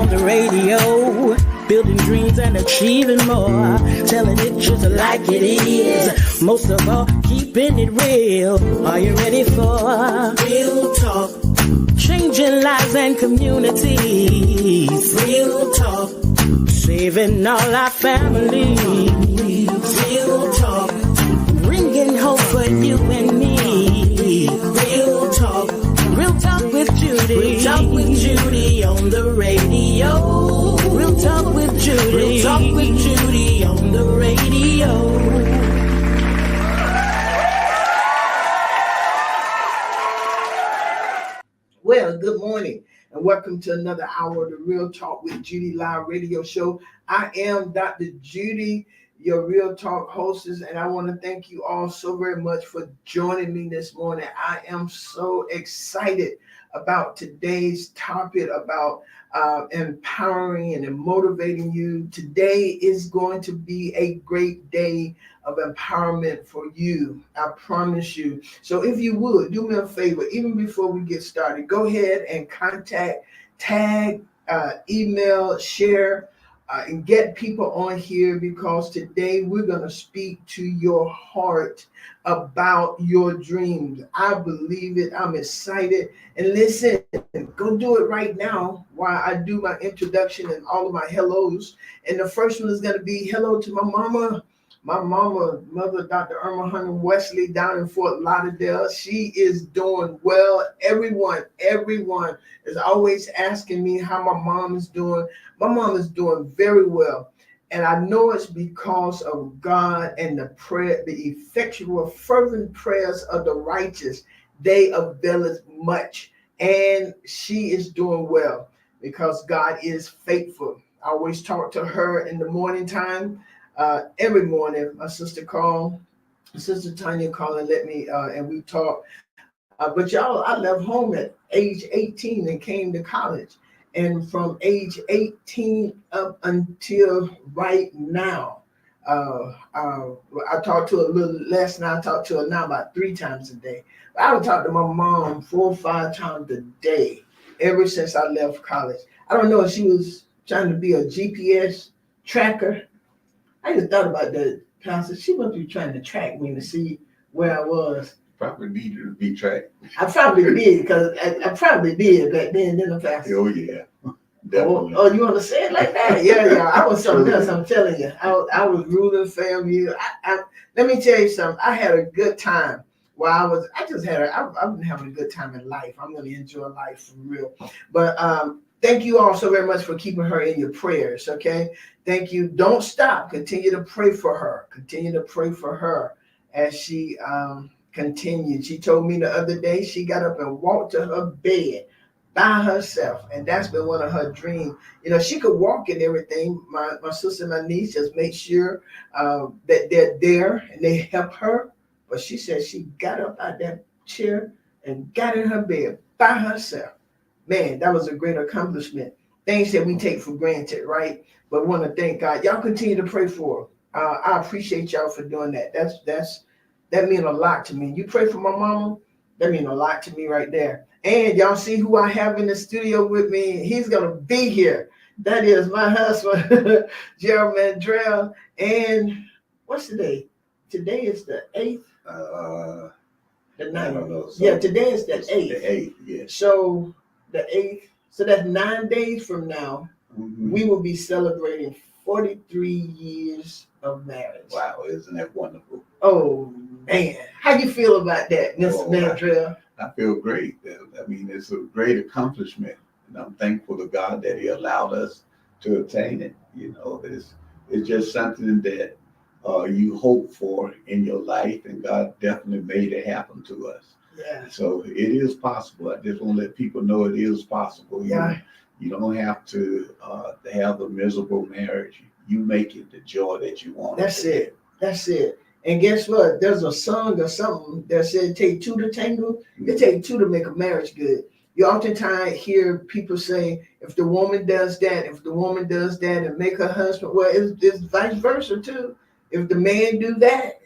on the radio, building dreams and achieving more, telling it just like it is. Most of all, keeping it real. Are you ready for real talk? Changing lives and communities. Real talk. Saving all our families. Real talk. Bringing hope for you and me. Real talk. Real talk with Judy. Real talk with Judy on the radio. Real talk with Judy. Real talk with Judy on the radio. Well, good morning and welcome to another hour of the Real Talk with Judy live radio show. I am Dr. Judy, your Real Talk hostess, and I want to thank you all so very much for joining me this morning. I am so excited about today's topic about empowering and motivating you. Today is going to be a great day of empowerment for you. I promise you. So if you would, do me a favor, even before we get started, go ahead and contact, tag, email, share, and get people on here, because today we're going to speak to your heart about your dreams. I believe it. I'm excited. And listen, go do it right now while I do my introduction and all of my hellos. And the first one is going to be hello to my mama. My mother, Dr. Irma Hunter Wesley, down in Fort Lauderdale. She is doing well. Everyone is always asking me how my mom is doing. My mom is doing very well. And I know it's because of God and the prayer, the effectual, fervent prayers of the righteous. They avail much. And she is doing well because God is faithful. I always talk to her in the morning time. Every morning, my sister Tanya called and let me, and we talk. But y'all, I left home at age 18 and came to college. And from age 18 up until right now, I talk to her a little less now. I talk to her now about 3 times a day. But I would talk to my mom 4 or 5 times a day ever since I left college. I don't know if she was trying to be a GPS tracker. I just thought about that, Pastor. She must be trying to track me to see where I was. Probably needed to be tracked. I probably did, because I probably did back then, didn't I, Pastor? Oh, yeah. Definitely. Oh, you want to say it like that? Yeah. I was something else, I'm telling you. I was ruling family. Let me tell you something. I had a good time while I've been having a good time in life. I'm going to enjoy life for real. But thank you all so very much for keeping her in your prayers, okay? Thank you. Don't stop. Continue to pray for her. Continue to pray for her as she continued. She told me the other day she got up and walked to her bed by herself, and that's been one of her dreams. You know, she could walk and everything. My sister and my niece just make sure that they're there and they help her. But she said she got up out that chair and got in her bed by herself. Man, that was a great accomplishment. Things that we take for granted, right? But want to thank God. Y'all continue to pray for her. I appreciate y'all for doing that. That means a lot to me. You pray for my mama, that means a lot to me right there. And y'all see who I have in the studio with me. He's gonna be here. That is my husband, Gerald Mandrell. And what's today? Today is the 8th. The 9th. I don't know. So yeah, today is the 8th. The 8th, yeah. So the 8th. So that's 9 days from now. Mm-hmm. We will be celebrating 43 years of marriage. Wow, isn't that wonderful? Oh man, how you feel about that, Mr. Mandrell? I feel great. I mean, it's a great accomplishment, and I'm thankful to God that He allowed us to attain it. You know, it's just something that you hope for in your life, and God definitely made it happen to us. Yeah. So it is possible. I just want to let people know it is possible. Yeah. You don't have to have a miserable marriage. You make it the joy that you want. That's it. And guess what? There's a song or something that said, "It take 2 to tango." It takes 2 to make a marriage good. You oftentimes hear people say, if the woman does that, and make her husband, well, it's vice versa too. If the man do that,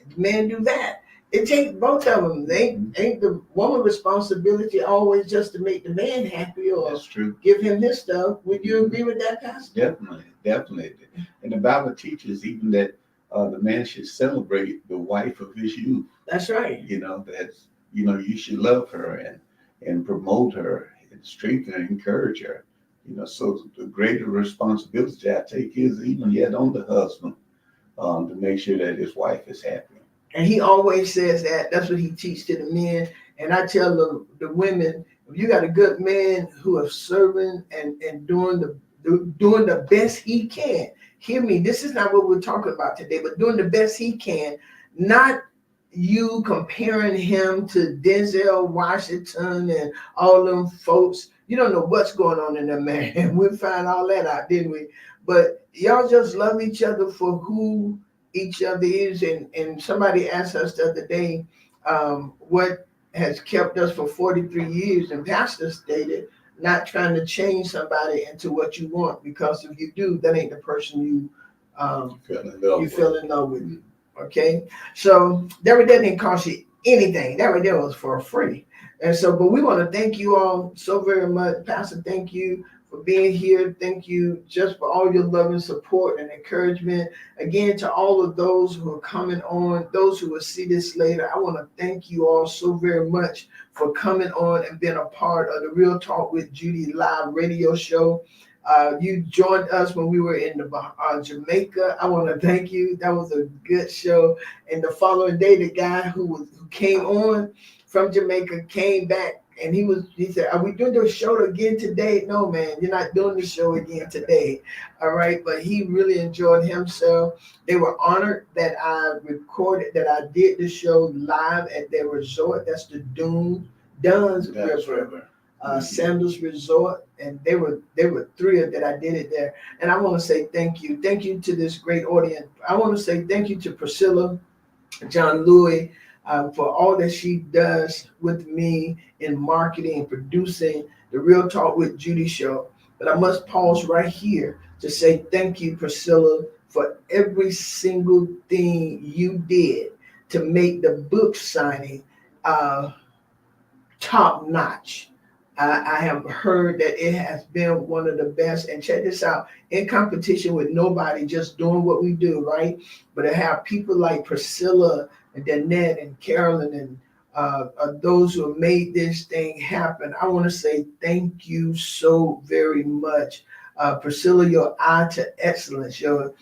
It takes both of them. They ain't the woman responsibility always just to make the man happy or That's true. give him his stuff. Would you agree with that, Pastor? Definitely. And the Bible teaches even that the man should celebrate the wife of his youth. That's right. You should love her and promote her and strengthen and encourage her. So the greater responsibility I take is even yet on the husband to make sure that his wife is happy. And he always says that. That's what he teaches to the men. And I tell the women, if you got a good man who is serving and doing the best he can, hear me, this is not what we're talking about today, but doing the best he can, not you comparing him to Denzel Washington and all them folks. You don't know what's going on in that man. We found all that out, didn't we? But y'all just love each other for who each other is. And somebody asked us the other day, what has kept us for 43 years, and Pastor stated, not trying to change somebody into what you want, because if you do, that ain't the person you fell in love with. Okay, so that right there didn't cost you anything. That right there was for free. And so, but we want to thank you all so very much. Pastor, thank you for being here. Thank you just for all your love and support and encouragement. Again, to all of those who are coming on, those who will see this later, I want to thank you all so very much for coming on and being a part of the Real Talk with Judy live radio show. You joined us when we were in the Jamaica. I want to thank you. That was a good show. And the following day, the guy who came on from Jamaica came back, and he said, "Are we doing the show again today?" No, man, you're not doing the show again today. All right. But he really enjoyed himself. They were honored that I did the show live at their resort. That's the Duns River. Sandals Resort, and they were thrilled that I did it there. And I want to say thank you to this great audience. I want to say thank you to Priscilla John Louis for all that she does with me in marketing and producing the Real Talk with Judy show. But I must pause right here to say thank you, Priscilla, for every single thing you did to make the book signing top notch. I have heard that it has been one of the best. And check this out, in competition with nobody, just doing what we do, right? But to have people like Priscilla and Danette and Carolyn and those who have made this thing happen, I want to say thank you so very much. Priscilla, your eye to excellence, your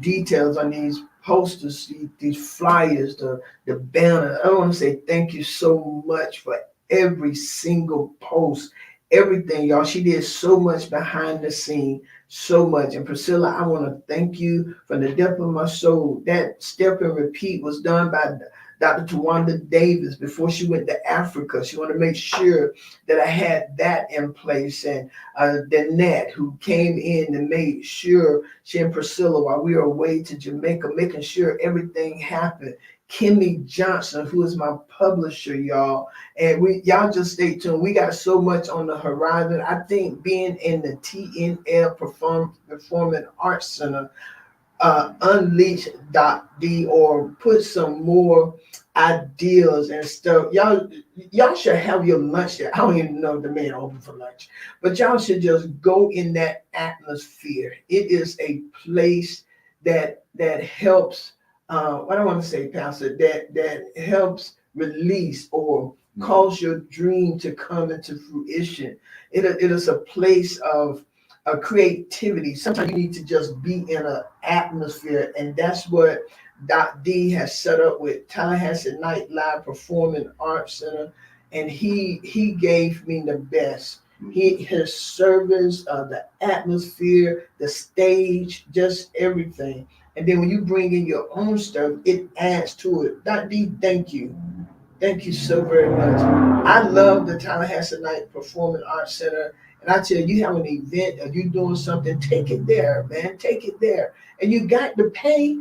details on these posters, these flyers, the banner. I want to say thank you so much for every single post, everything, y'all. She did so much behind the scene, so much. And Priscilla, I want to thank you from the depth of my soul. That step and repeat was done by Dr. Tawanda Davis before she went to Africa. She wanted to make sure that I had that in place. And Danette, who came in and made sure, she and Priscilla, while we were away to Jamaica, making sure everything happened. Kimmy Johnson, who is my publisher, y'all. And y'all just stay tuned. We got so much on the horizon. I think being in the TNL Performing Arts Center unleash.d or put some more ideas and stuff. Y'all should have your lunch there. I don't even know if the man open for lunch, but y'all should just go in that atmosphere. It is a place that helps. What I want to say, Pastor, that helps release or cause your dream to come into fruition. It is a place of creativity. Sometimes you need to just be in an atmosphere, and that's what Doc D has set up with Tallahassee Night Live Performing Arts Center, and he gave me the best. His service, the atmosphere, the stage, just everything. And then when you bring in your own stuff, it adds to it. Doc D, thank you. Thank you so very much. I love the Tallahassee Night Performing Arts Center. And I tell you, have an event or you doing something, take it there, man. Take it there. And you got to pay.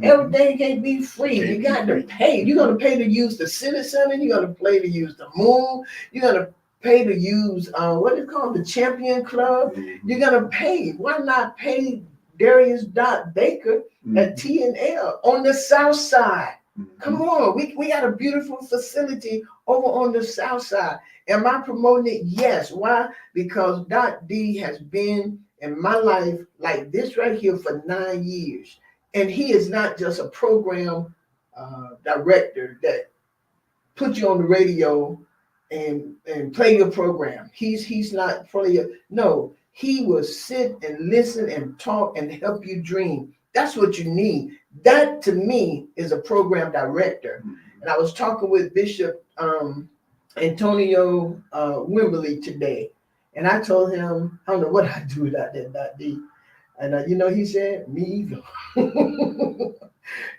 Everything can't be free. You got to pay. You're going to pay to use the City Center. You're going to pay to use the Moon. You're going to pay to use, what is it called, the Champion Club. You're going to pay. Why not pay Darius Baker at TNL on the South Side? Come on, we got a beautiful facility over on the south side. Am I promoting it? Yes. Why? Because Dot D has been in my life like this right here for 9 years. And he is not just a program director that put you on the radio and play your program. He's not player. No, he will sit and listen and talk and help you dream. That's what you need. That to me is a program director. And I was talking with Bishop Antonio Wimberly today, and I told him I don't know what I do without that D. And you know, he said, me either.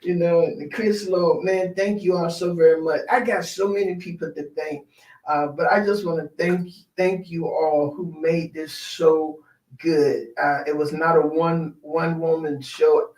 You know, and Chris Lowe, man, thank you all so very much. I got so many people to thank, but I just want to thank you all who made this so good. It was not a one woman show.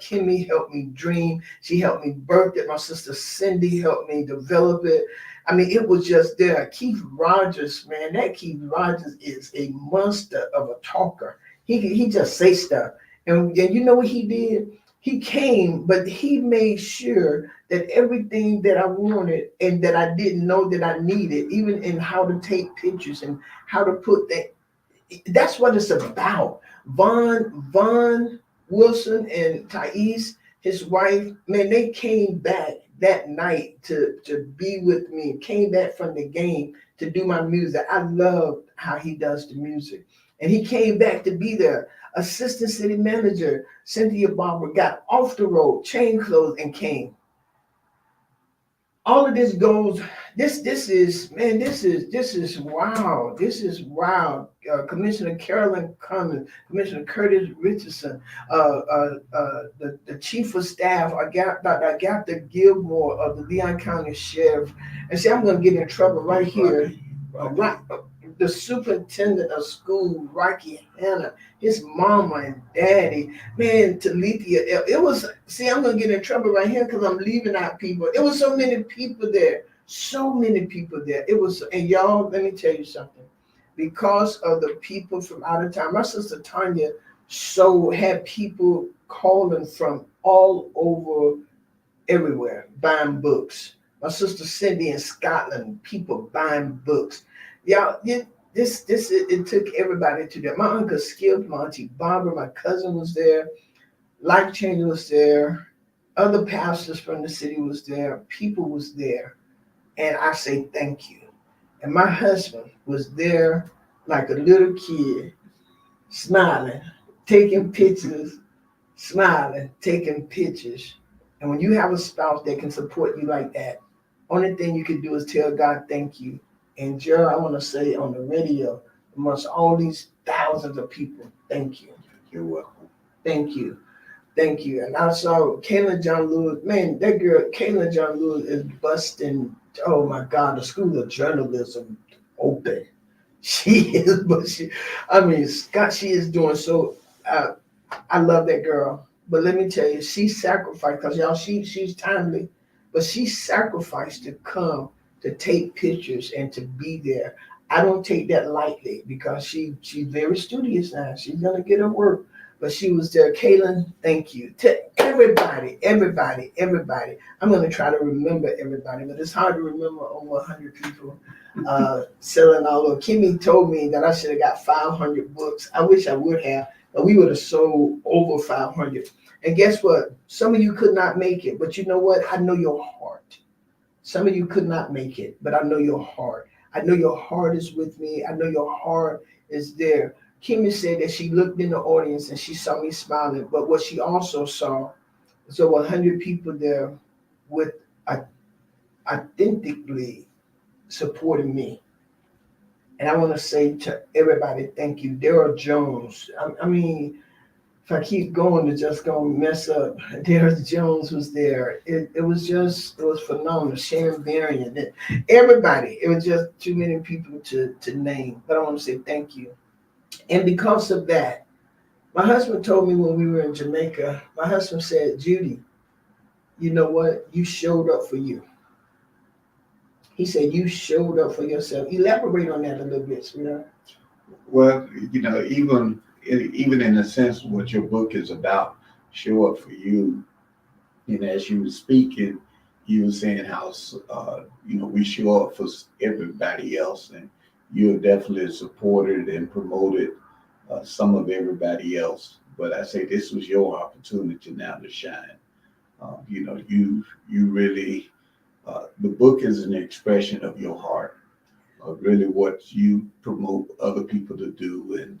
Kimmy helped me dream. She helped me birth it. My sister Cindy helped me develop it. I mean, it was just there. Keith Rogers, man, that Keith Rogers is a monster of a talker. He just say stuff. And you know what he did? He came, but he made sure that everything that I wanted and that I didn't know that I needed, even in how to take pictures and how to put that, that's what it's about. Vaughn Wilson and Thais, his wife, man, they came back that night to be with me, came back from the game to do my music. I love how he does the music. And he came back to be there. Assistant city manager Cynthia Barber got off the road, changed clothes, and came. All of this goes. This is wow. This is wow. Commissioner Carolyn Cummins, Commissioner Curtis Richardson, the chief of staff. I got Dr. Gilmore of the Leon County Sheriff. And see, I'm going to get in trouble right here. Right. The superintendent of school, Rocky Hanna, his mama and daddy, man, Talithia. It was, see, I'm going to get in trouble right here because I'm leaving out people. It was so many people there. So many people there. It was, and y'all, let me tell you something. Because of the people from out of town, my sister Tanya had people calling from all over, everywhere, buying books. My sister Cindy in Scotland, people buying books. Y'all, it took everybody to there. My uncle Skip, my auntie Barbara, my cousin was there, Life Changer was there, other pastors from the city was there, people was there, and I say thank you. And my husband was there like a little kid, smiling, taking pictures, smiling, taking pictures. And when you have a spouse that can support you like that, only thing you can do is tell God thank you. And Gerald, I want to say on the radio, amongst all these thousands of people, thank you. You're welcome. Thank you. Thank you. And I saw Kayla John Lewis. Man, that girl, Kayla John Lewis, is busting, oh my God, the School of Journalism open. She is, but Scott, she is doing so. I love that girl. But let me tell you, she sacrificed, because y'all, she's timely, but she sacrificed to come to take pictures and to be there. I don't take that lightly because she's very studious now. She's gonna get her work, but she was there. Kaylin, thank you to everybody. I'm gonna try to remember everybody, but it's hard to remember over 100 people selling all over. Kimmy told me that I should have got 500 books. I wish I would have, but we would have sold over 500. And guess what? Some of you could not make it, but you know what? I know your heart. Some of you could not make it, but I know your heart. I know your heart is with me. I know your heart is there. Kimmy said that she looked in the audience and she saw me smiling, but what she also saw was over 100 people there with authentically supporting me. And I want to say to everybody, thank you. Daryl Jones. I mean, if I keep going, it's just going to mess up. Daryl Jones was there. It was phenomenal. Sharon Varian. Everybody. It was just too many people to name. But I want to say thank you. And because of that, my husband told me when we were in Jamaica, my husband said, Judy, you know what? You showed up for you. He said, you showed up for yourself. Elaborate on that a little bit, sweetheart. Well, even in a sense, what your book is about, show up for you. And as you were speaking, you were saying how, we show up for everybody else, and you have definitely supported and promoted some of everybody else. But I say this was your opportunity now to shine. You really, the book is an expression of your heart, of really what you promote other people to do and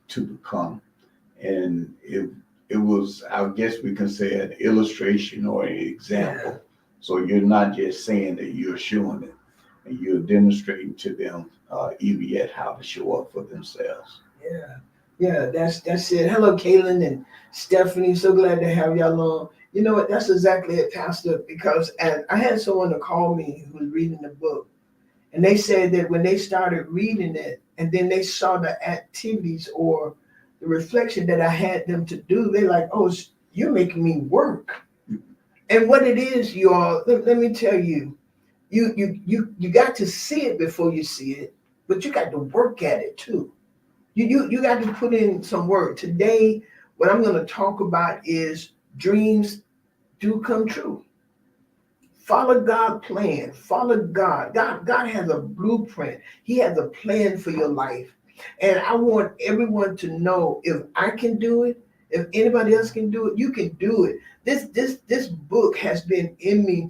to become. And it was, I guess we can say, an illustration or an example. Yeah. So you're not just saying that, you're showing it, and you're demonstrating to them even yet how to show up for themselves. Yeah, that's it. Hello, Kaylin and Stephanie. So glad to have y'all on. You know what? That's exactly it, Pastor. Because I had someone to call me who was reading the book, and they said that when they started reading it, and then they saw the activities or the reflection that I had them to do, they're like, "Oh, you're making me work." And what it is, you all, let me tell you, you got to see it before you see it, but you got to work at it too. You got to put in some work. Today, what I'm going to talk about is dreams do come true. Follow God's plan. Follow God. God has a blueprint. He has a plan for your life. And I want everyone to know, if I can do it, if anybody else can do it, you can do it. This book has been in me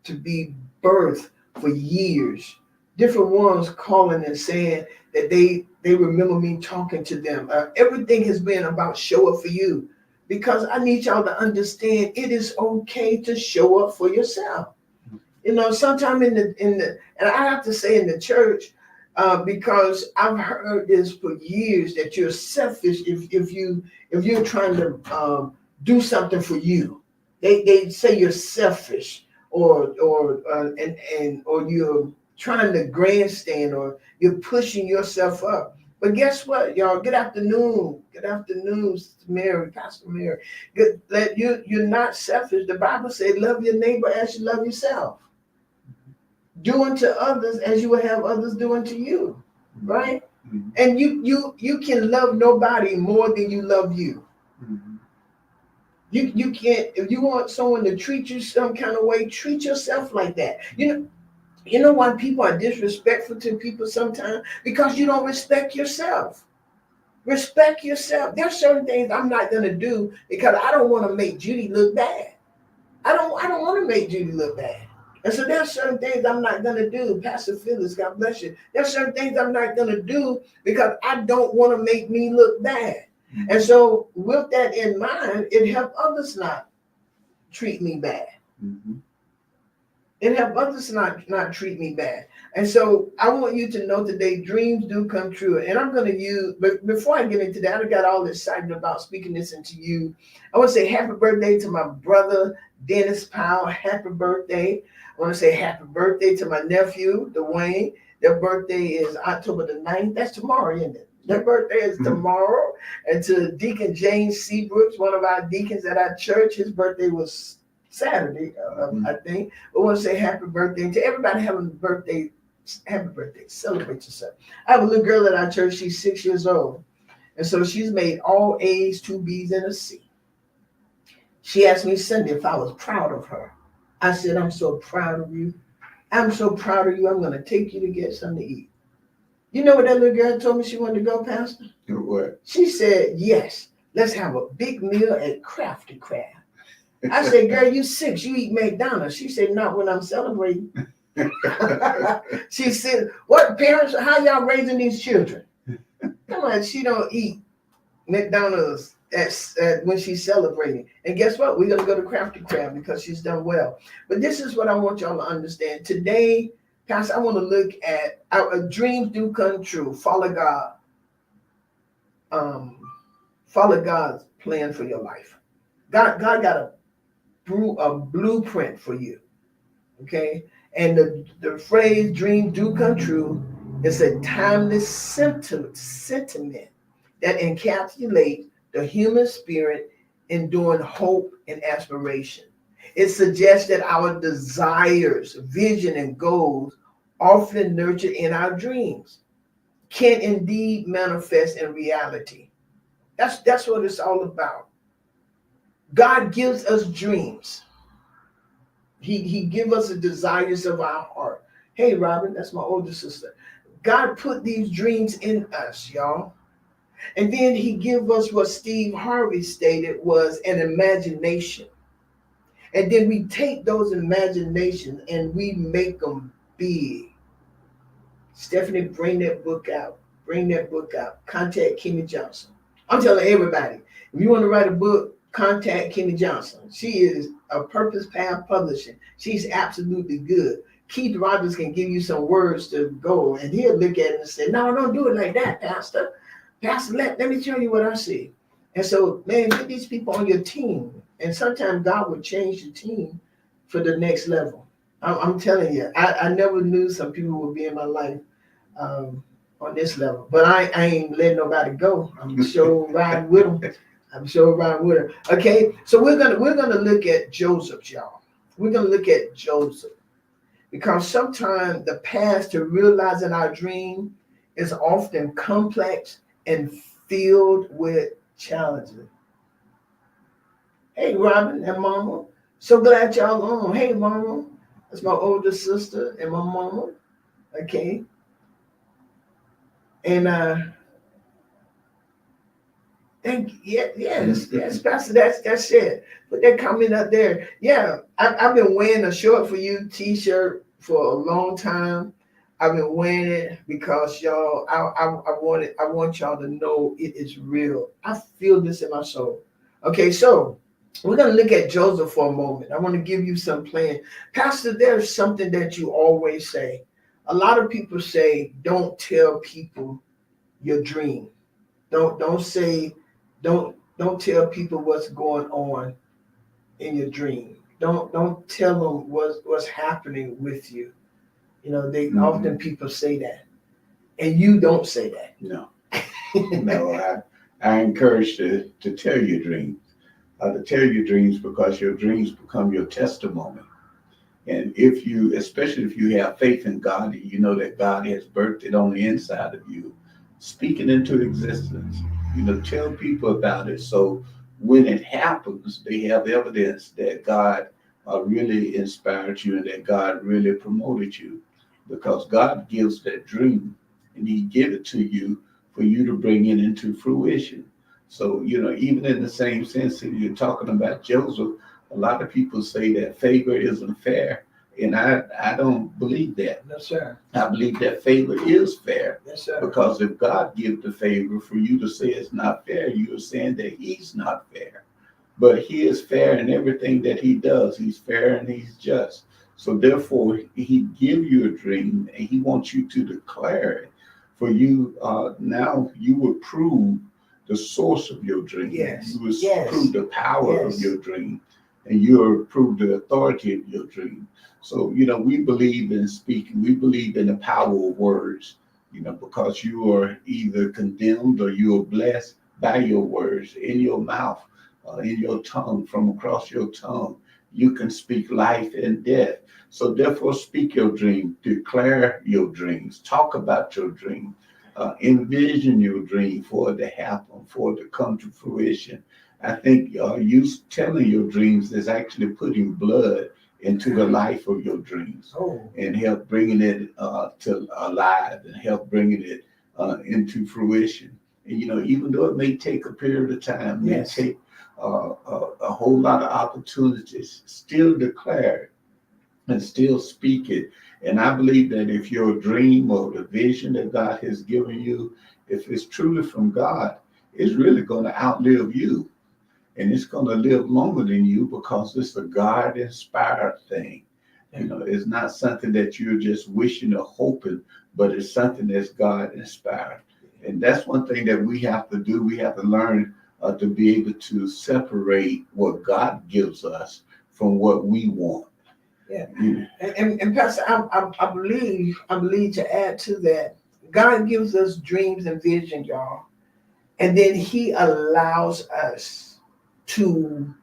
to be birthed for years. Different ones calling and saying that they remember me talking to them. Everything has been about show up for you, because I need y'all to understand it is okay to show up for yourself. Sometime in the and I have to say in the church, because I've heard this for years, that you're selfish if you're trying to do something for you. They say you're selfish, or you're trying to grandstand, or you're pushing yourself up. But guess what, y'all? Good afternoon, Mary, Pastor Mary. You're not selfish. The Bible says, love your neighbor as you love yourself. Do unto others as you will have others do unto you, right? Mm-hmm. And you can love nobody more than you love you. Mm-hmm. You can't. If you want someone to treat you some kind of way, treat yourself like that. You know why people are disrespectful to people sometimes? Because you don't respect yourself. Respect yourself. There's certain things I'm not gonna do because I don't want to make Judy look bad. I don't want to make Judy look bad. And so there's certain things I'm not gonna do. Pastor Phyllis, God bless you. There's certain things I'm not gonna do because I don't want to make me look bad. Mm-hmm. And so with that in mind, it helps others not treat me bad. Mm-hmm. It helps others not treat me bad. And so I want you to know today, dreams do come true. And I'm going to use, but before I get into that, I got all excited about speaking this into you. I want to say happy birthday to my brother, Dennis Powell. Happy birthday. I want to say happy birthday to my nephew, Dwayne. Their birthday is October the 9th. That's tomorrow, isn't it? Their birthday is tomorrow. And to Deacon James Seabrooks, one of our deacons at our church, his birthday was Saturday, I think. I want to say happy birthday to everybody having a birthday. Happy birthday. Celebrate yourself. I have a little girl at our church. She's 6 years old. And so she's made all A's, 2 B's, and a C. She asked me Sunday if I was proud of her. I said, I'm so proud of you. I'm so proud of you. I'm going to take you to get something to eat. You know what that little girl told me she wanted to go, Pastor? What? She said, yes, let's have a big meal at Crafty Crab. I said, girl, you 6, you eat McDonald's. She said, not when I'm celebrating. She said, what parents, how y'all raising these children? Come on, she don't eat McDonald's when she's celebrating. And guess what? We're going to go to Crafty Crab because she's done well. But this is what I want y'all to understand. Today, Pastor, I want to look at our dreams do come true. Follow God. Follow God's plan for your life. God got a blueprint for you. Okay? And the phrase dreams do come true is a timeless sentiment that encapsulates the human spirit, enduring hope and aspiration. It suggests that our desires, vision, and goals, often nurtured in our dreams, can indeed manifest in reality. That's what it's all about. God gives us dreams. He give us the desires of our heart. Hey, Robin, that's my older sister. God put these dreams in us, y'all. And then he give us what Steve Harvey stated was an imagination. And then we take those imaginations and we make them big. Stephanie, bring that book out. Bring that book out. Contact Kimmy Johnson. I'm telling everybody, if you want to write a book, contact Kimmy Johnson. She is a Purpose Path Publishing. She's absolutely good. Keith Rogers can give you some words to go, and he'll look at it and say, no, don't do it like that, Pastor. Pastor, let me tell you what I see. And so, man, get these people on your team. And sometimes God will change the team for the next level. I'm telling you, I never knew some people would be in my life on this level. But I ain't letting nobody go. I'm sure riding with them. I'm sure riding with them. Okay, so we're gonna look at Joseph, y'all. We're gonna look at Joseph. Because sometimes the path to realizing our dream is often complex and filled with challenges. Hey, Robin and Mama. So glad y'all on. Hey, Mama. That's my older sister and my mama. Okay. And yes, Pastor, that's it. Put that comment up there. Yeah, I've been wearing a short for you t-shirt for a long time. I've been wearing it because y'all, I want y'all to know it is real. I feel this in my soul. Okay, so we're gonna look at Joseph for a moment. I want to give you some plan. Pastor, there's something that you always say. A lot of people say, don't tell people your dream. Don't tell people what's going on in your dream. Don't tell them what's happening with you. You know, they often people say that, and you don't say that. No, no. I encourage to tell your dreams. To tell your dreams because your dreams become your testimony. And if you, especially if you have faith in God, and you know that God has birthed it on the inside of you, speak it into existence. You know, tell people about it. So when it happens, they have evidence that God really inspired you and that God really promoted you, because God gives that dream and he give it to you for you to bring it into fruition. So, you know, even in the same sense that you're talking about Joseph, a lot of people say that favor isn't fair. And I don't believe that. No, sir. I believe that favor is fair. Yes, sir. Because if God gives the favor, for you to say it's not fair, you are saying that he's not fair. But he is fair in everything that he does. He's fair and he's just. So therefore, he give you a dream and he wants you to declare it. For you, now you will prove the source of your dream. Yes. You will prove the power of your dream. And you will prove the authority of your dream. So, you know, we believe in speaking. We believe in the power of words, you know, because you are either condemned or you are blessed by your words in your mouth, in your tongue, from across your tongue. You can speak life and death. So therefore, speak your dream, declare your dreams, talk about your dream, envision your dream for it to happen, for it to come to fruition. I think you telling your dreams is actually putting blood into the life of your dreams and help bringing it to alive and help bringing it into fruition. And, you know, even though it may take a period of time, may take a whole lot of opportunities, still declare it and still speak it. And I believe that if your dream or the vision that God has given you, if it's truly from God, it's really going to outlive you. And it's going to live longer than you because it's a God-inspired thing. You know, it's not something that you're just wishing or hoping, but it's something that's God-inspired. And that's one thing that we have to do. We have to learn to be able to separate what God gives us from what we want. Yeah. And Pastor, I believe to add to that, God gives us dreams and vision, y'all. And then he allows us to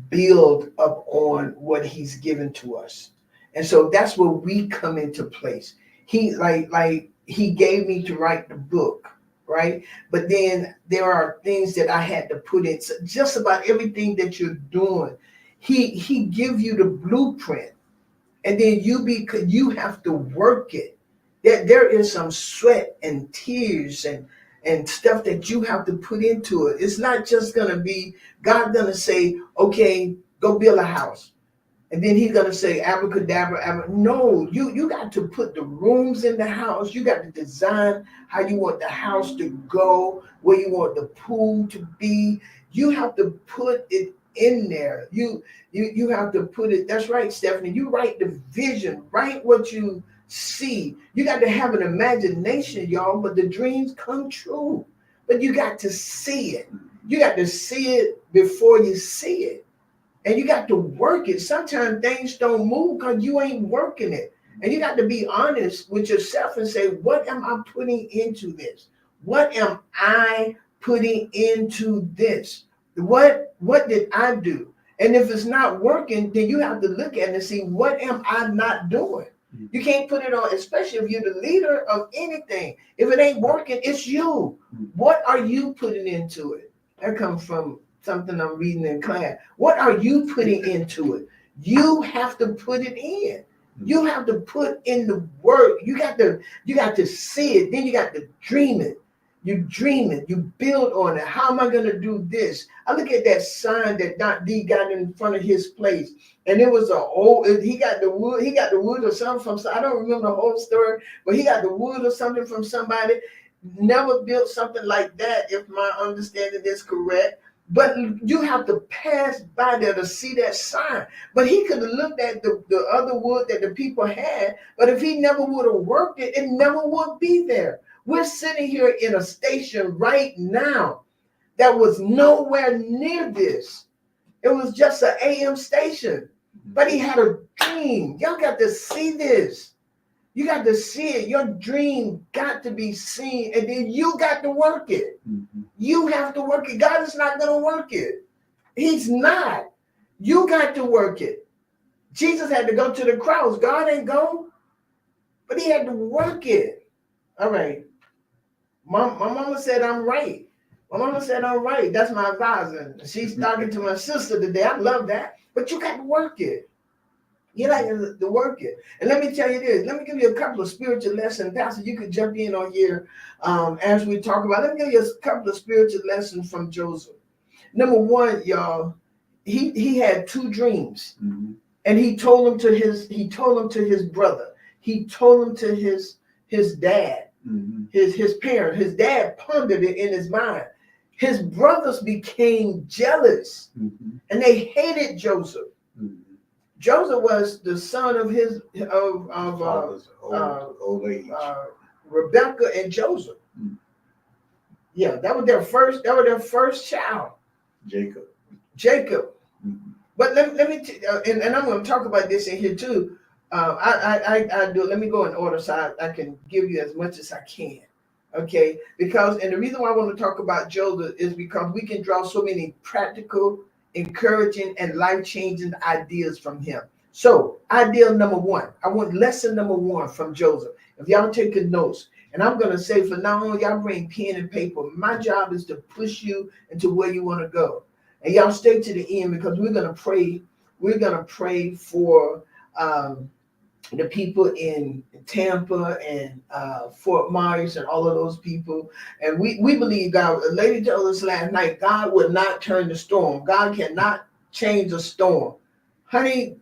build up on what he's given to us. And so that's where we come into place. He like he gave me to write the book, right? But then there are things that I had to put in. So just about everything that you're doing He give you the blueprint, and then you have to work it. There is some sweat and tears and stuff that you have to put into it. It's not just gonna be God gonna say, okay, go build a house. And then he's gonna say abracadabra. No, you got to put the rooms in the house. You got to design how you want the house to go, where you want the pool to be. You have to put it in there. You have to put it. That's right, Stephanie. You write the vision, write what you see. You got to have an imagination, y'all. But the dreams come true. But you got to see it. You got to see it before you see it. And you got to work it. Sometimes things don't move because you ain't working it. And you got to be honest with yourself and say, what am I putting into this? What am I putting into this? What did I do? And if it's not working, then you have to look at it and see, what am I not doing? You can't put it on, especially if you're the leader of anything. If it ain't working, it's you. What are you putting into it? That comes from something I'm reading in class. What are you putting into it? You have to put it in. You have to put in the work. You got to see it. Then you got to dream it. You dream it. You build on it. How am I going to do this? I look at that sign that Dr. D got in front of his place, and it was he got the wood or something from, I don't remember the whole story, but he got the wood or something from somebody. Never built something like that, if my understanding is correct. But you have to pass by there to see that sign. But he could have looked at the other wood that the people had, but if he never would have worked it, it never would be there. We're sitting here in a station right now that was nowhere near this. It was just an AM station. But he had a dream. Y'all got to see this. You got to see it. Your dream got to be seen, and then you got to work it. You have to work it. God is not going to work it. He's not. You got to work it. Jesus had to go to the cross. God ain't go, but he had to work it. All right. My mama said I'm right. My mama said I'm right. That's my advisor. She's talking to my sister today. I love that. But you got to work it. You like to work it. And let me tell you this. Let me give you a couple of spiritual lessons. Pastor, you could jump in on here as we talk about. Let me give you a couple of spiritual lessons from Joseph. Number one, y'all, he had two dreams. And he told them to his brother. He told them to his dad, his parent. His dad pondered it in his mind. His brothers became jealous and they hated Joseph. Joseph was the son of his old age. Rebecca and Joseph. Yeah, that was their first child. Jacob. But let me and I'm going to talk about this in here too. I do. Let me go in order so I can give you as much as I can. Okay, and the reason why I want to talk about Joseph is because we can draw so many practical, encouraging, and life-changing ideas from him. So, idea number one, I want lesson number one from Joseph. If y'all taking notes, and I'm going to say for now on, y'all bring pen and paper. My job is to push you into where you want to go. And y'all stay to the end because we're going to pray. We're going to pray for the people in Tampa and Fort Myers and all of those people. And we believe God. A lady told us last night, God would not turn the storm. God cannot change a storm. Honey,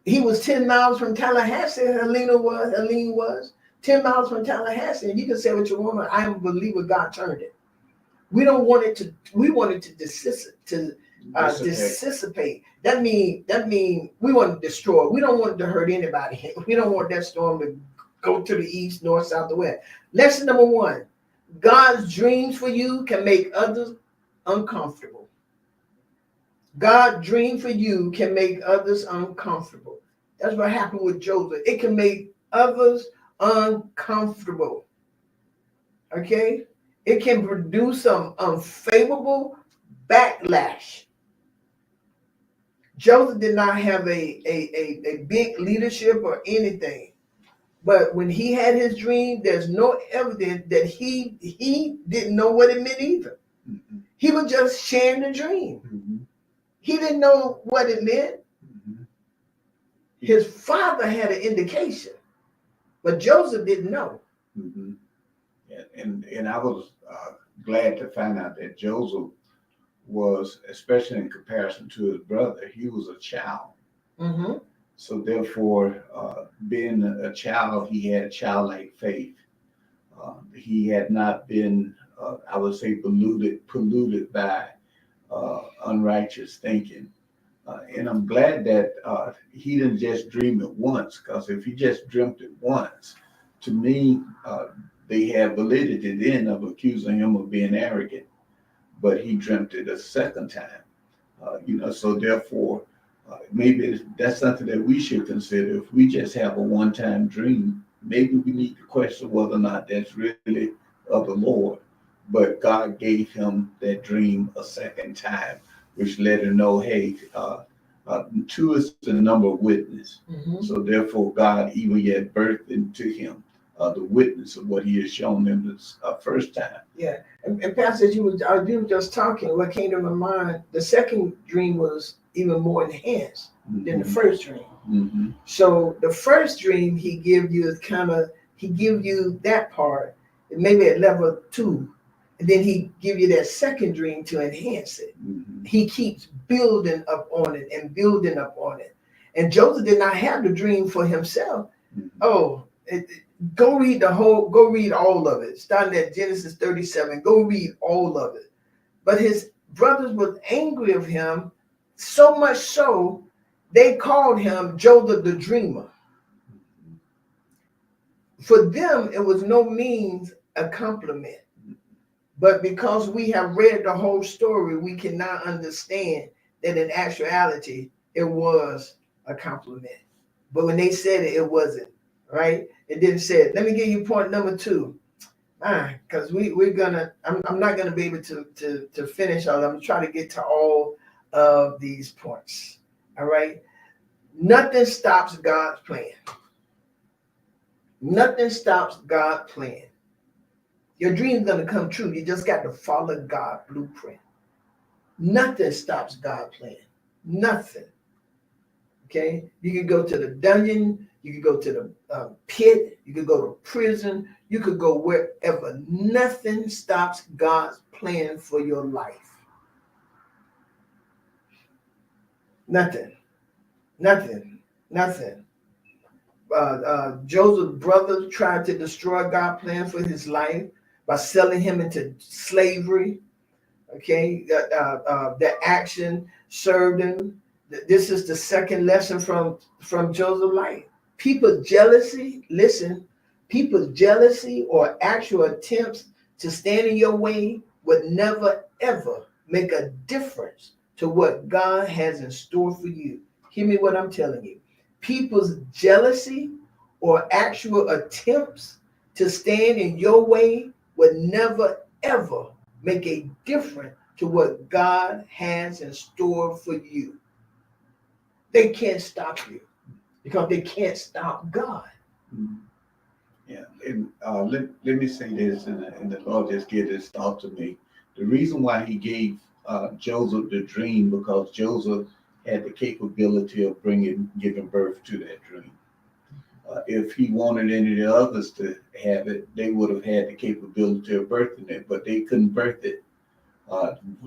he was 10 miles from Tallahassee. Helene was 10 miles from Tallahassee. And you can say what you want. I am a believer God turned it. We want it to dissipate. That mean we want to destroy. We don't want it to hurt anybody. We don't want that storm to go to the east, north, south, or west. Lesson number one, God's dreams for you can make others uncomfortable. God's dream for you can make others uncomfortable. That's what happened with Joseph. It can make others uncomfortable. Okay? It can produce some unfavorable backlash. Joseph did not have a big leadership or anything. But when he had his dream, there's no evidence that he didn't know what it meant either. He was just sharing the dream. He didn't know what it meant. Mm-hmm. His father had an indication, but Joseph didn't know. Mm-hmm. And I was glad to find out that Joseph was, especially in comparison to his brother, he was a child. Mm-hmm. So therefore, being a child, he had childlike faith. He had not been, I would say, polluted by unrighteous thinking. And I'm glad that he didn't just dream it once, because if he just dreamt it once, to me, they have validity then of accusing him of being arrogant. But he dreamt it a second time. So therefore, maybe that's something that we should consider. If we just have a one-time dream, maybe we need to question whether or not that's really of the Lord. But God gave him that dream a second time, which let him know, hey, two is the number of witness. Mm-hmm. So therefore, God even yet birthed into him the witness of what he has shown them this first time. Yeah, and Pastor, you were just talking. What came to my mind, the second dream was even more enhanced than the first dream. Mm-hmm. So the first dream he give you is he give you that part, maybe at level 2, and then he give you that second dream to enhance it. Mm-hmm. He keeps building up on it and building up on it. And Joseph did not have the dream for himself. Mm-hmm. Go read all of it. Starting at Genesis 37, go read all of it. But his brothers were angry of him, so much so they called him Joseph the dreamer. For them, it was no means a compliment. But because we have read the whole story, we can now understand that in actuality, it was a compliment. But when they said it, it wasn't, right? It didn't say it. Let me give you point number 2. Because I'm not gonna be able to finish all. I'm trying to get to all of these points. All right. Nothing stops God's plan. Nothing stops God's plan. Your dream's gonna come true. You just got to follow God's blueprint. Nothing stops God's plan. Nothing. Okay. You can go to the dungeon. You could go to the pit. You could go to prison. You could go wherever. Nothing stops God's plan for your life. Nothing. Joseph's brothers tried to destroy God's plan for his life by selling him into slavery. Okay, the action served him. This is the second lesson from Joseph's life. People's jealousy or actual attempts to stand in your way would never, ever make a difference to what God has in store for you. Hear me what I'm telling you. People's jealousy or actual attempts to stand in your way would never, ever make a difference to what God has in store for you. They can't stop you because they can't stop God. Yeah, and let me say this, and the Lord just gave this thought to me. The reason why he gave Joseph the dream, because Joseph had the capability of giving birth to that dream. If he wanted any of the others to have it, they would have had the capability of birthing it, but they couldn't birth it.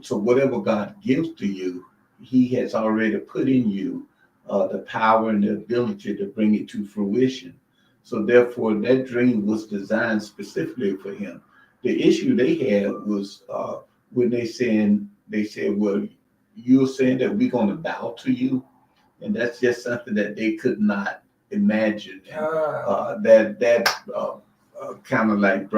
So whatever God gives to you, he has already put in you the power and the ability to bring it to fruition. So therefore, that dream was designed specifically for him. The issue they had was when they said, well, you're saying that we're going to bow to you. And that's just something that they could not imagine. And, that kind of like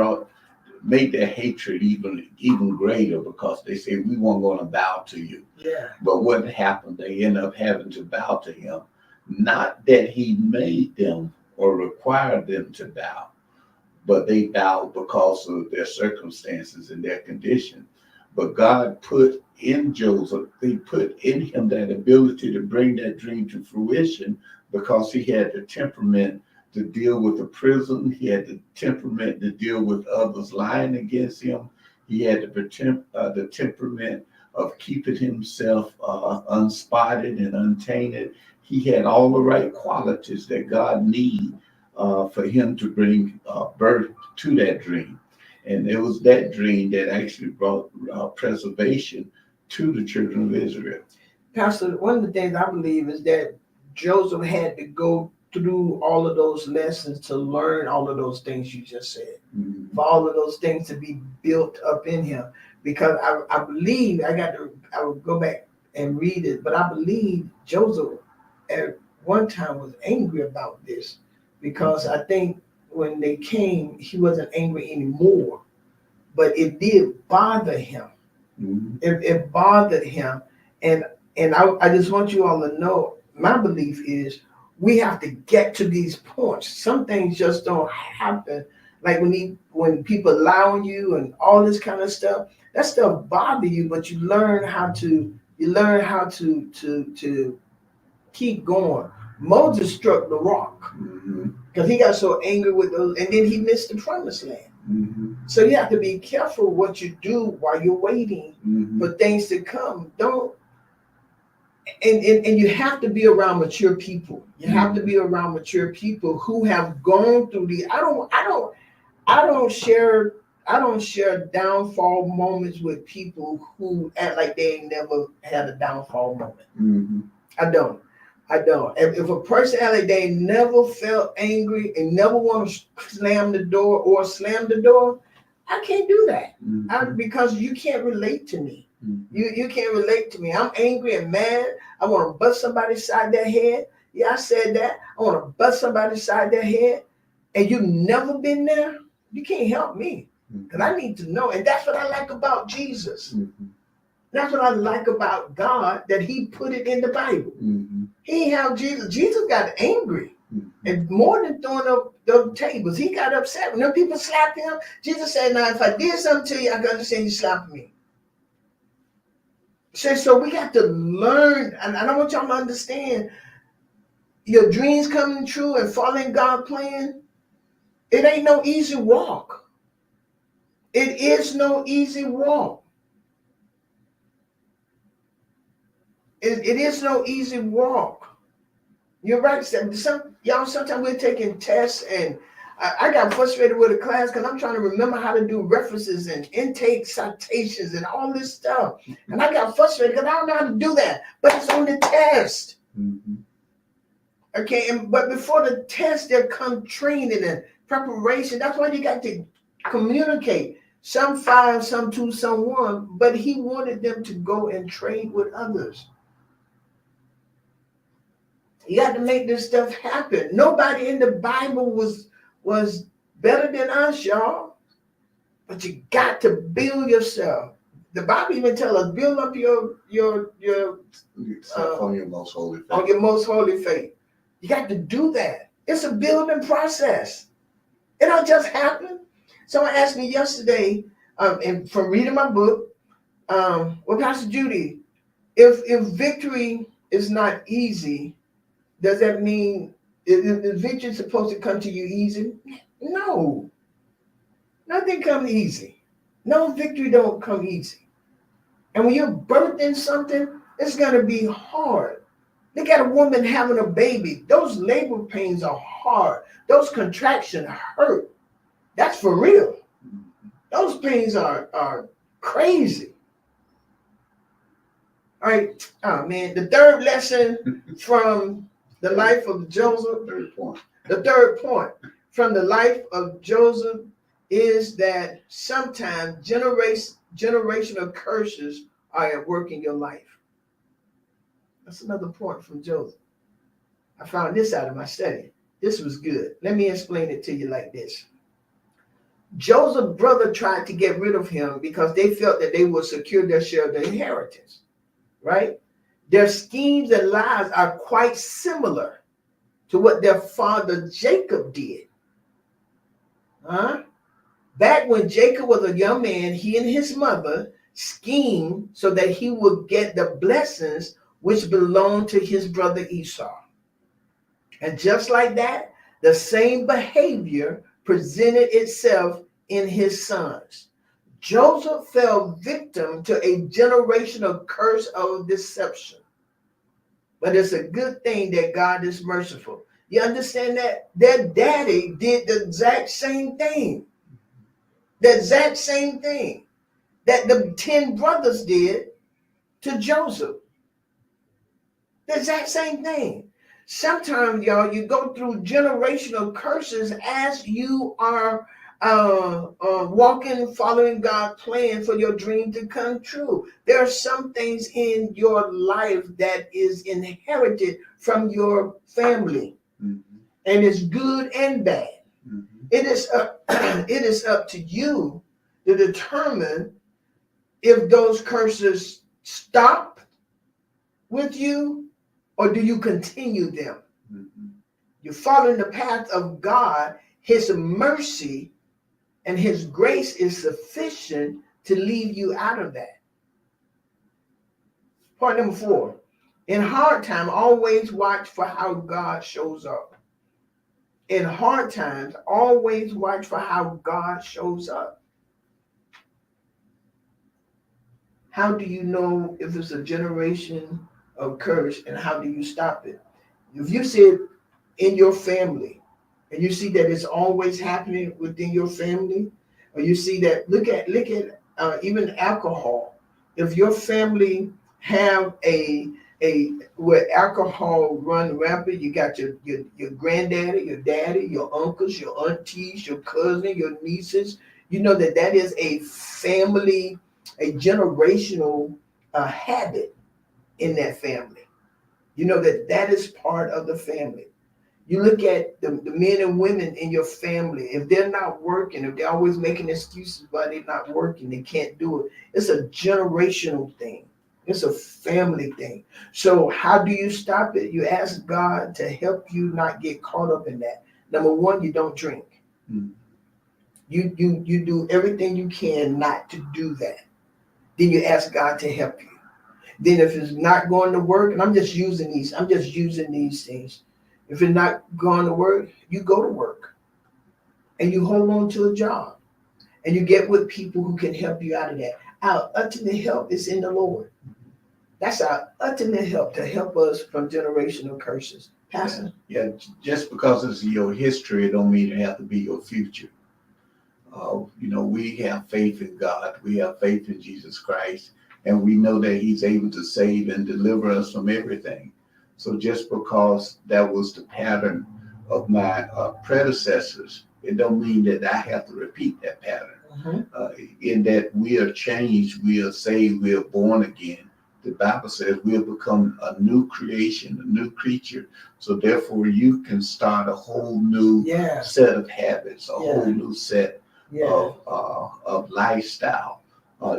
made their hatred even greater, because they say we weren't going to bow to you. Yeah. But what happened? They end up having to bow to him. Not that he made them or required them to bow, but they bowed because of their circumstances and their condition. But God put in Joseph, he put in him that ability to bring that dream to fruition, because he had the temperament to deal with the prison. He had the temperament to deal with others lying against him. He had the temperament of keeping himself unspotted and untainted. He had all the right qualities that God needs for him to bring birth to that dream. And it was that dream that actually brought preservation to the children of Israel. Pastor, one of the things I believe is that Joseph had to go through all of those lessons to learn all of those things you just said, for all of those things to be built up in him. Because I believe, I will go back and read it, but I believe Joseph at one time was angry about this, because I think when they came, he wasn't angry anymore, but it did bother him. It bothered him. And I just want you all to know, my belief is we have to get to these points. Some things just don't happen. Like when people lie on you and all this kind of stuff, that stuff bother you, but you learn how to keep going. Moses struck the rock because he got so angry with those, and then he missed the promised land. So you have to be careful what you do while you're waiting for things to come. And you have to be around mature people. You have to be around mature people who have gone through the. I don't share downfall moments with people who act like they ain't never had a downfall moment. I don't. If a person act like they never felt angry and never want to slam the door, I can't do that. Because you can't relate to me. You can't relate to me. I'm angry and mad. I want to bust somebody's side of their head. Yeah, I said that. I want to bust somebody's side of their head. And you've never been there. You can't help me. Because I need to know. And that's what I like about Jesus. That's what I like about God, that he put it in the Bible. He had Jesus. Jesus got angry. And more than throwing up the tables, he got upset. When them people slapped him, Jesus said, now, if I did something to you, I can understand you slapping me. So we got to learn, and I want y'all to understand, your dreams coming true and following God's plan, it ain't no easy walk. It is no easy walk. It is no easy walk. You're right. Sometimes we're taking tests, and I got frustrated with a class because I'm trying to remember how to do references and intake citations and all this stuff. And I got frustrated because I don't know how to do that. But it's on the test. Okay, but before the test, there come training and preparation. That's why you got to communicate. Some 5, some 2, some 1. But he wanted them to go and trade with others. You got to make this stuff happen. Nobody in the Bible was better than us, y'all. But you got to build yourself. The Bible even tells us, build up your on your most holy faith. On your most holy faith. You got to do that. It's a building process. It don't just happen. Someone asked me yesterday, and from reading my book, well, Pastor Judy, if victory is not easy, does that mean is victory supposed to come to you easy? No. Nothing comes easy. No victory don't come easy. And when you're birthing something, it's going to be hard. Look at a woman having a baby. Those labor pains are hard. Those contractions hurt. That's for real. Those pains are crazy. All right. Oh, man. The third lesson from the life of Joseph. The third point from the life of Joseph is that sometimes generational curses are at work in your life. That's another point from Joseph. I found this out of my study. This was good. Let me explain it to you like this. Joseph's brother tried to get rid of him because they felt that they would secure their share of the inheritance, right? Their schemes and lies are quite similar to what their father Jacob did. Back when Jacob was a young man, he and his mother schemed so that he would get the blessings which belonged to his brother Esau. And just like that, the same behavior presented itself in his sons. Joseph fell victim to a generational curse of deception. But it's a good thing that God is merciful. You understand that? Their daddy did the exact same thing. The exact same thing that the 10 brothers did to Joseph. The exact same thing. Sometimes, y'all, you go through generational curses as you are walking, following God's plan for your dream to come true. There are some things in your life that is inherited from your family, and it's good and bad. It is it is up to you to determine if those curses stop with you or do you continue them. You follow in the path of God. His mercy and his grace is sufficient to leave you out of that. Point number 4, in hard time, always watch for how God shows up. In hard times, always watch for how God shows up. How do you know if it's a generation of curse, and how do you stop it? If you see it in your family and you see that it's always happening within your family, or you see that, look at even alcohol. If your family have a where alcohol run rampant, you got your granddaddy, your daddy, your uncles, your aunties, your cousin, your nieces. You know that is a family, a generational habit in that family. You know that is part of the family. You look at the men and women in your family. If they're not working, if they're always making excuses why they're not working, they can't do it. It's a generational thing. It's a family thing. So how do you stop it? You ask God to help you not get caught up in that. Number 1, you don't drink. You do everything you can not to do that. Then you ask God to help you. Then if it's not going to work, and I'm just using these things. If it's not going to work, you go to work and you hold on to a job and you get with people who can help you out of that. Our ultimate help is in the Lord. That's our ultimate help, to help us from generational curses. Pastor? Yeah, just because it's your history, it don't mean it have to be your future. We have faith in God. We have faith in Jesus Christ. And we know that he's able to save and deliver us from everything. So just because that was the pattern of my predecessors, it don't mean that I have to repeat that pattern. In that we are changed, we are saved, we are born again. The Bible says we have become a new creation, a new creature. So therefore you can start a whole new set of habits, a whole new set of lifestyle.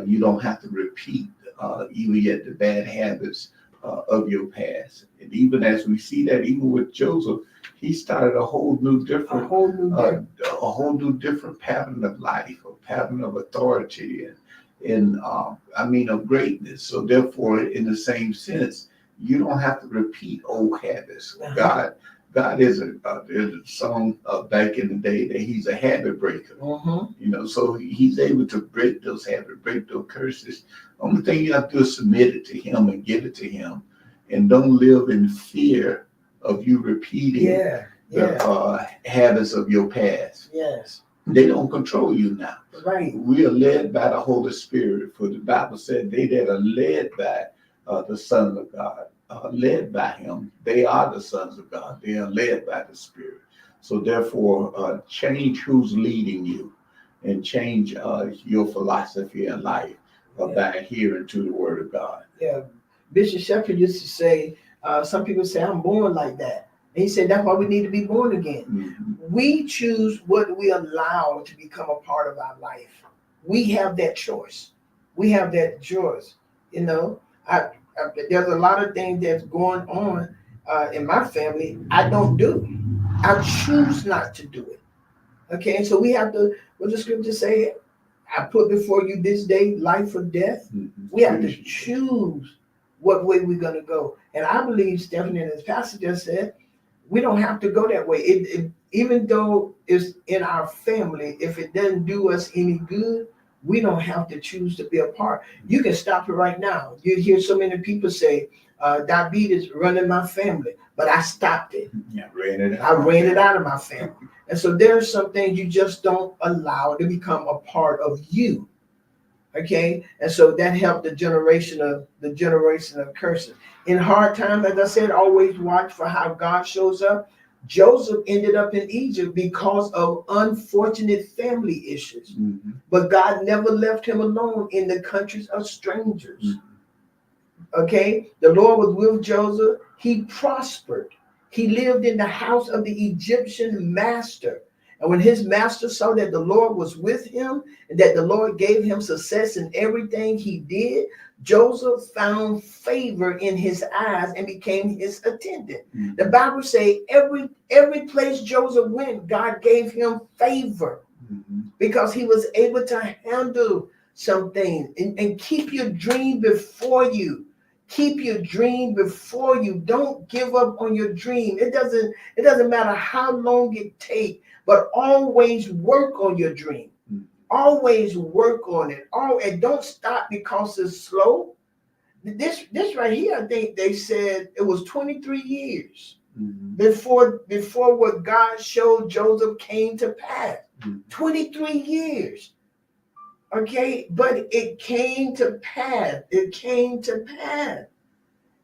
You don't have to repeat even yet the bad habits of your past. And even as we see that, even with Joseph, he started a whole new different pattern of life, a pattern of authority and of greatness. So therefore, in the same sense, you don't have to repeat old habits. God is there's a song back in the day that he's a habit breaker. So he's able to break those habits, break those curses. Only thing you have to do is submit it to him and give it to him, and don't live in fear of you repeating the habits of your past. They don't control you now. We are led by the Holy Spirit, for the Bible said they that are led by the Son of God, led by him, they are the sons of God. They are led by the Spirit. So therefore, change who's leading you and change your philosophy in life by adhering to the Word of God. Bishop Shepherd used to say, some people say, I'm born like that. And he said, that's why we need to be born again. We choose what we allow to become a part of our life. We have that choice. There's a lot of things that's going on in my family I don't do. I choose not to do it. Okay, and so we have to, what the scripture say, I put before you this day life or death. We have to choose what way we're going to go. And I believe, Stephanie, and as Pastor just said, we don't have to go that way. Even though it's in our family, if it doesn't do us any good, We don't have to choose to be a part. You can stop it right now. You hear so many people say, diabetes running my family, but I stopped it. Yeah, ran it I ran it out of my family. And so there are some things you just don't allow to become a part of you. Okay, and so that helped the generation of curses. In hard times, as I said, always watch for how God shows up. Joseph ended up in Egypt because of unfortunate family issues, but God never left him alone in the countries of strangers. Okay, the Lord was with Joseph. He prospered. He lived in the house of the Egyptian master. And when his master saw that the Lord was with him and that the Lord gave him success in everything he did, Joseph found favor in his eyes and became his attendant. The Bible says every place Joseph went, God gave him favor because he was able to handle some things and keep your dream before you. Keep your dream before you. Don't give up on your dream. It doesn't matter how long it takes, but always work on your dream. Always work on it. And don't stop because it's slow. This right here, I think they said it was 23 years before what God showed Joseph came to pass. 23 years. Okay, but it came to pass. It came to pass.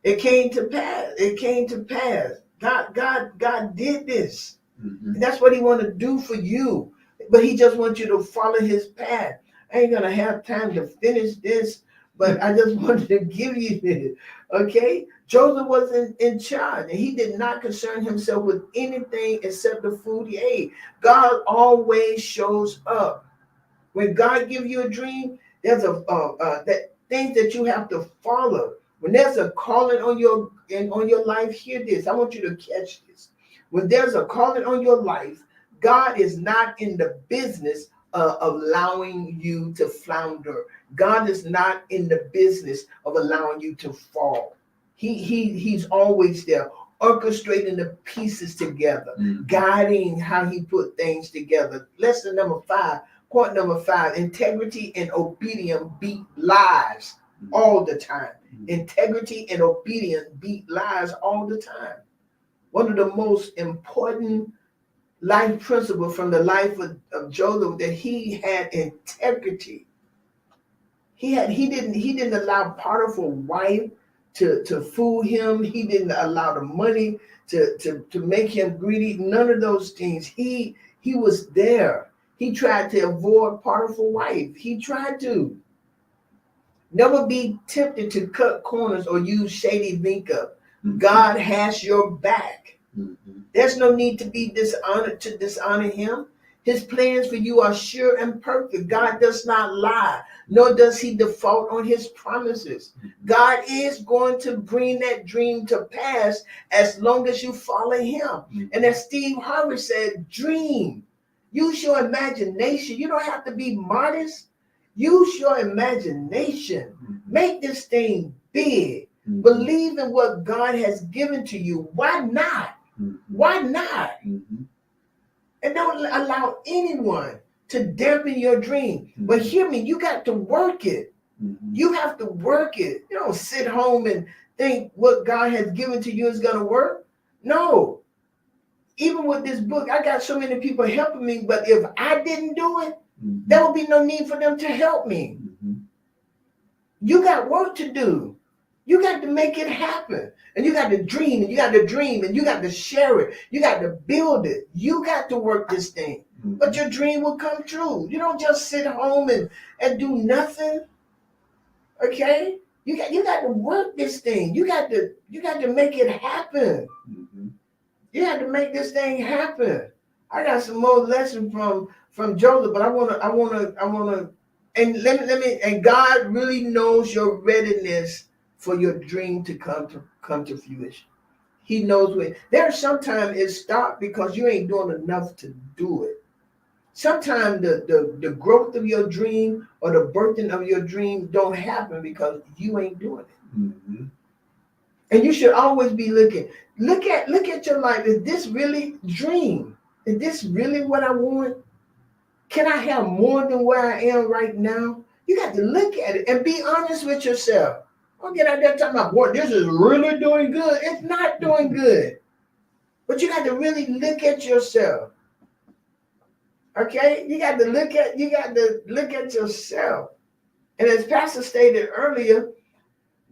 It came to pass. It came to pass. God did this. And that's what he want to do for you. But he just wants you to follow his path. I ain't gonna have time to finish this, but I just wanted to give you this. Okay? Joseph was in charge, and he did not concern himself with anything except the food he ate. God always shows up. When God gives you a dream, there's that things that you have to follow. When there's a calling on your life, hear this. I want you to catch this. When there's a calling on your life, God is not in the business of allowing you to flounder. God is not in the business of allowing you to fall. He's always there, orchestrating the pieces together, guiding how he put things together. Lesson number 5. Point number 5, integrity and obedience beat lies all the time. Integrity and obedience beat lies all the time. One of the most important life principles from the life of Joseph, that he had integrity. He didn't allow Potiphar's wife to fool him. He didn't allow the money to make him greedy. None of those things. He was there. He tried to avoid Potiphar's wife. He tried to. Never be tempted to cut corners or use shady makeup. God has your back. There's no need to be dishonored to dishonor him. His plans for you are sure and perfect. God does not lie, nor does he default on his promises. God is going to bring that dream to pass as long as you follow him. And as Steve Harvey said, dream. Use your imagination. You don't have to be modest. Use your imagination. Make this thing big. Believe in what God has given to you. Why not? Why not? And don't allow anyone to dampen your dream. But hear me, you got to work it. You have to work it. You don't sit home and think what God has given to you is going to work. No. Even with this book, I got so many people helping me, but if I didn't do it, there would be no need for them to help me. You got work to do. You got to make it happen. And you got to dream, and you got to dream, and you got to share it. You got to build it. You got to work this thing. But your dream will come true. You don't just sit home and do nothing. Okay? You got to work this thing. You got to make it happen. You have to make this thing happen. I got some more lessons from Joseph, but I wanna, and let me, and God really knows your readiness for your dream to come to fruition. He knows when. There's sometimes it stopped because you ain't doing enough to do it. Sometimes the growth of your dream or the birthing of your dream don't happen because you ain't doing it. And you should always be looking. Look at your life. Is this really dream? Is this really what I want? Can I have more than where I am right now? You got to look at it and be honest with yourself. Don't get out there talking about, boy, this is really doing good. It's not doing good. But you got to really look at yourself. Okay? You got to look at yourself. And as Pastor stated earlier,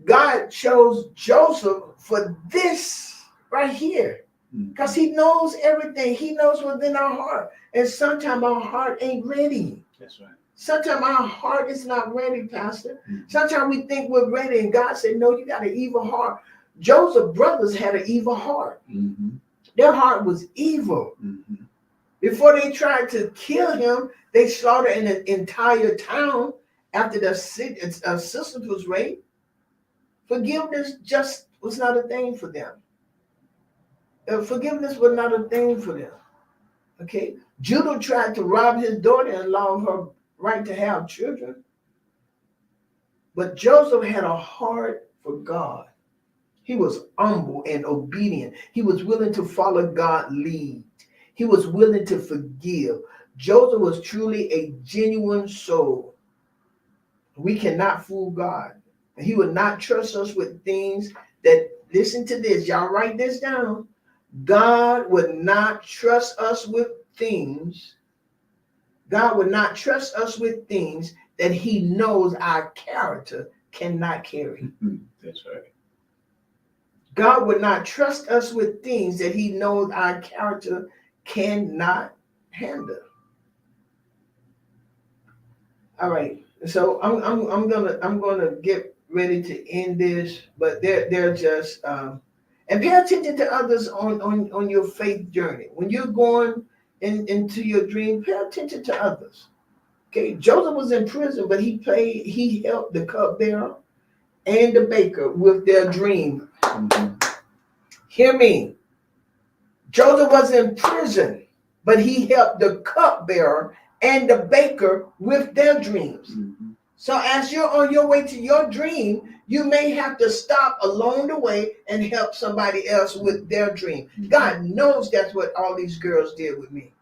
God chose Joseph for this right here. Because he knows everything. He knows what's in our heart. And sometimes our heart ain't ready. That's right. Sometimes our heart is not ready, Pastor. Sometimes we think we're ready, and God said, no, you got an evil heart. Joseph's brothers had an evil heart. Their heart was evil. Before they tried to kill him, they slaughtered an entire town after their sister was raped. Forgiveness just was not a thing for them. Forgiveness was not a thing for them. Okay? Judah tried to rob his daughter-in-law of her right to have children. But Joseph had a heart for God. He was humble and obedient. He was willing to follow God's lead. He was willing to forgive. Joseph was truly a genuine soul. We cannot fool God. He would not trust us with things that, listen to this, y'all write this down. God would not trust us with things. God would not trust us with things that he knows our character cannot carry. That's right. God would not trust us with things that he knows our character cannot handle. All right. So I'm gonna get ready to end this, but they're just and pay attention to others on your faith journey. When you're going into your dream, pay attention to others. Okay, Joseph was in prison, but he helped the cupbearer and the baker with their dream. Hear me. Joseph was in prison, but he helped the cupbearer and the baker with their dreams. So as you're on your way to your dream, you may have to stop along the way and help somebody else with their dream. God knows that's what all these girls did with me.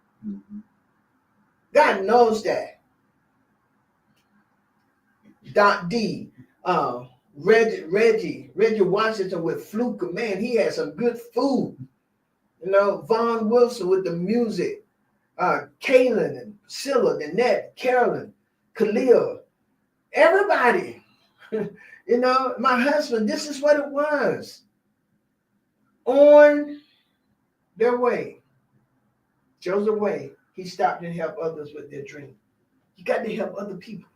God knows that. Dot D, Reggie Washington with Fluke, man, he had some good food. You know, Vaughn Wilson with the music, Kaylin and Scylla, Nanette, Carolyn, Khalil, everybody. You know, my husband, this is what it was. On their way, Joseph Way, he stopped and helped others with their dream. You got to help other people.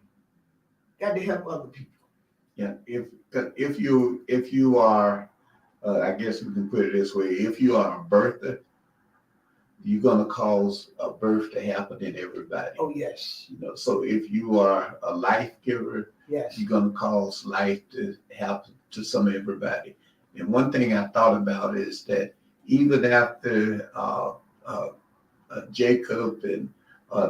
Got to help other people. Yeah, if you are, I guess we can put it this way: if you are a birther, you're gonna cause a birth to happen in everybody. Oh yes. You know, so if you are a life giver, yes, you're gonna cause life to happen to some everybody. And one thing I thought about is that even after Jacob and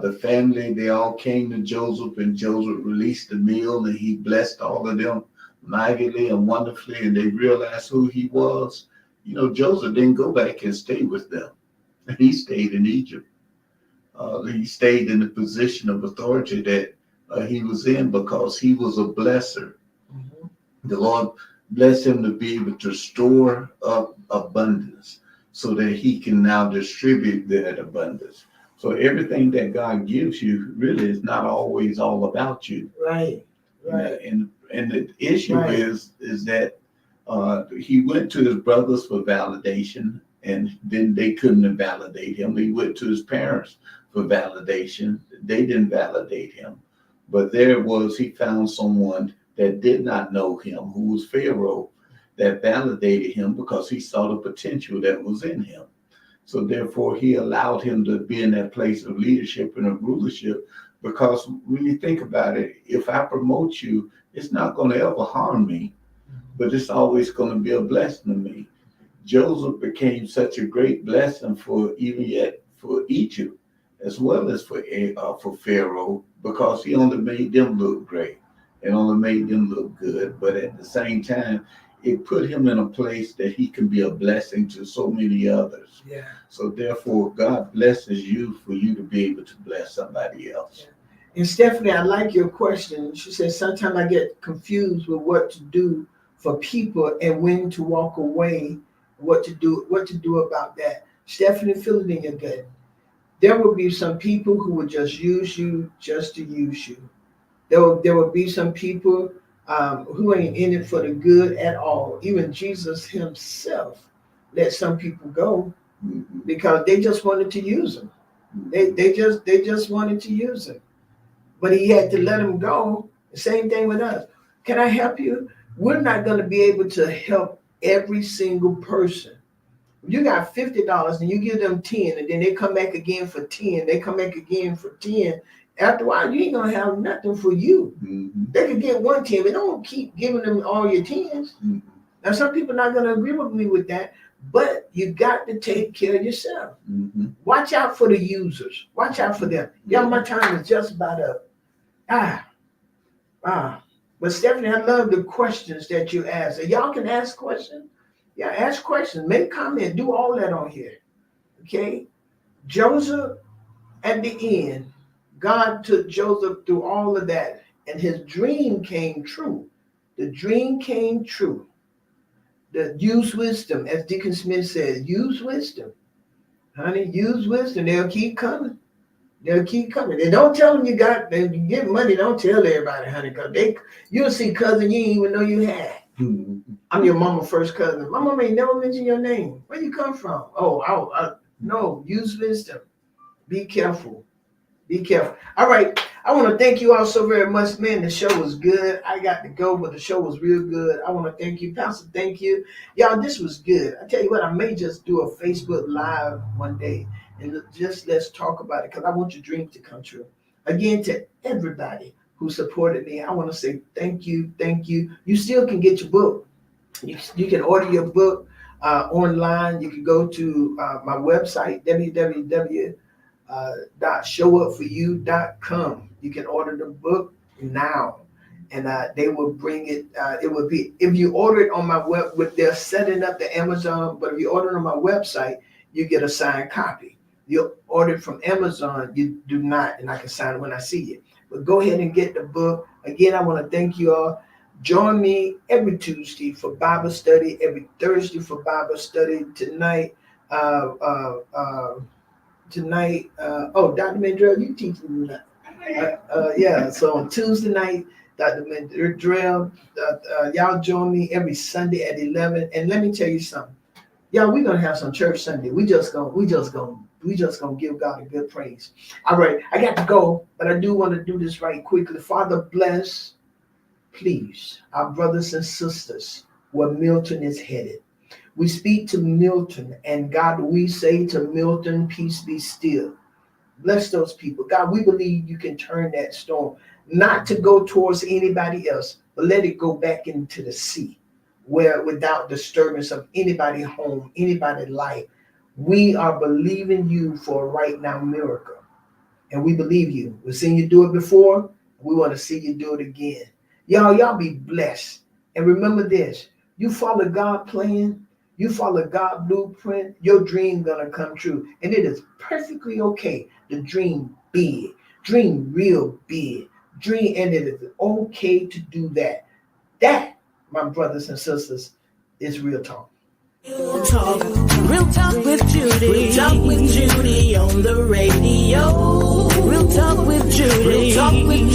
the family, they all came to Joseph, and Joseph released the meal, and he blessed all of them mightily and wonderfully, and they realized who he was. You know, Joseph didn't go back and stay with them. He stayed in Egypt. He stayed in the position of authority that he was in because he was a blesser. The Lord blessed him to be able to store up abundance so that he can now distribute that abundance. So everything that God gives you really is not always all about you. Right. And the issue is that he went to his brothers for validation, and then they couldn't validate him. He went to his parents for validation. They didn't validate him. But there it was, he found someone that did not know him, who was Pharaoh, that validated him because he saw the potential that was in him. So therefore, he allowed him to be in that place of leadership and of rulership, because when you think about it, if I promote you, it's not going to ever harm me, but it's always going to be a blessing to me. Joseph became such a great blessing for Egypt, as well as for Pharaoh, because he only made them look great and only made them look good. But at the same time, it put him in a place that he can be a blessing to so many others. Yeah. So therefore, God blesses you for you to be able to bless somebody else. And Stephanie, I like your question. She said, sometimes I get confused with what to do for people and when to walk away, what to do about that. Stephanie, feel it in your gut. There will be some people who will just use you just to use you. There will be some people who ain't in it for the good at all. Even Jesus himself let some people go because they just wanted to use them. They just wanted to use them. But he had to let them go. The same thing with us. Can I help you? We're not going to be able to help every single person. You got $50 and you give them 10 and then they come back again for 10. They come back again for 10. After a while, you ain't going to have nothing for you. They could get 1 10, but don't keep giving them all your 10s. Now, some people are not going to agree with me with that, but you got to take care of yourself. Watch out for the users. Watch out for them. Y'all, my time is just about up. But Stephanie, I love the questions that you ask. And y'all can ask questions. Yeah, ask questions. Make comment. Do all that on here. Okay? Joseph, at the end, God took Joseph through all of that, and his dream came true. The dream came true. Use wisdom, as Deacon Smith said, use wisdom. Honey, use wisdom. They'll keep coming. They'll keep coming. And don't tell them you get money. Don't tell everybody, honey, because you'll see cousin you didn't even know you had. I'm your mama's first cousin. My mama ain't never mentioned your name. Where you come from? No, use wisdom. Be careful. Be careful. All right. I want to thank you all so very much, man. The show was good. I got to go, but the show was real good. I want to thank you, Pastor. Thank you. Y'all, this was good. I tell you what, I may just do a Facebook Live one day and just let's talk about it because I want your dreams to come true. Again, to everybody who supported me, I want to say thank you. Thank you. You still can get your book. You can order your book online. You can go to my website, www.showupforyou.com. You can order the book now, and they will bring it. It will be, if you order it on my web, they're setting up the Amazon, but if you order it on my website, you get a signed copy. You order it from Amazon, you do not, and I can sign it when I see it. But go ahead and get the book. Again, I want to thank you all. Join me every Tuesday for Bible study, every Thursday for Bible study. Tonight, Dr. Mandrell, you teaching me that. So on Tuesday night, Dr. Mandrell, y'all join me every Sunday at 11. And let me tell you something. Y'all, we're gonna have some church Sunday. We just gonna give God a good praise. All right, I got to go, but I do want to do this right quickly. Father, bless, please, our brothers and sisters where Milton is headed. We speak to Milton, and God, we say to Milton, peace be still. Bless those people. God, we believe you can turn that storm, not to go towards anybody else, but let it go back into the sea, where without disturbance of anybody's home, anybody's life. We are believing you for a right now miracle. And we believe you. We've seen you do it before. We want to see you do it again. Y'all be blessed. And remember this, you follow God plan, you follow God blueprint, your dream gonna come true. And it is perfectly okay to dream big, dream real big, and it is okay to do that. That, my brothers and sisters, is real talk. Real talk with Judy. Real talk with Judy on the radio. Real talk with Judy. Real talk with